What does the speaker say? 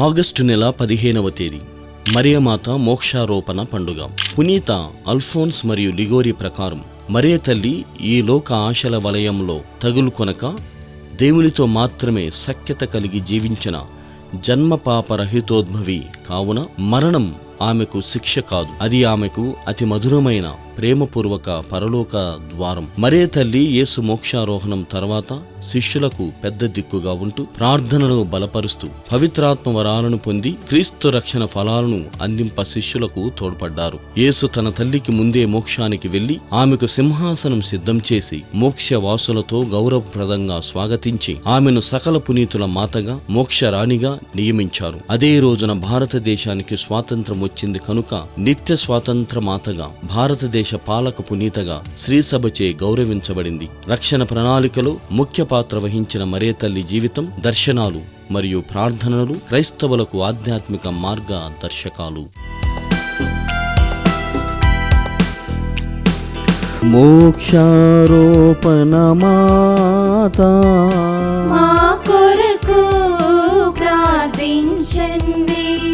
August నెల 15వ తేదీ మరియమాత మోక్షారోపణ పండుగ. పునీత అల్ఫోన్స్ మరియు లిగోరి ప్రకారం మరియ తల్లి ఈ లోక ఆశల వలయంలో తగులుకొనక దేవునితో మాత్రమే సఖ్యత కలిగి జీవించిన జన్మ పాపరహితోద్భవి కావున మరణం ఆమెకు శిక్ష కాదు, అది ఆమెకు అతి మధురమైన ప్రేమపూర్వక పరలోక ద్వారం. మరియ తల్లి యేసు మోక్షారోహణం తర్వాత శిష్యులకు పెద్ద దిక్కుగా ఉంటూ ప్రార్థనలను బలపరుస్తూ పవిత్రాత్మ వరాలను పొంది క్రీస్తు రక్షణ ఫలాలను అందింప శిష్యులకు తోడ్పడ్డారు. యేసు తన తల్లికి ముందే మోక్షానికి వెళ్లి ఆమెకు సింహాసనం సిద్ధం చేసి మోక్ష వాసులతో గౌరవప్రదంగా స్వాగతించి ఆమెను సకల పునీతుల మాతగా మోక్ష రాణిగా నియమించారు. అదే రోజున భారతదేశానికి స్వాతంత్రం వచ్చింది కనుక నిత్య స్వాతంత్ర మాతగా భారతదేశ పాలక పునీతగా శ్రీసభచే గౌరవించబడింది. రక్షణ ప్రణాళికలో ముఖ్య పాత్ర వహించిన మరియ తల్లి జీవితం, దర్శనాలు మరియు ప్రార్థనలు క్రైస్తవులకు ఆధ్యాత్మిక మార్గ దర్శకాలు. మోక్షారోపణ మాతా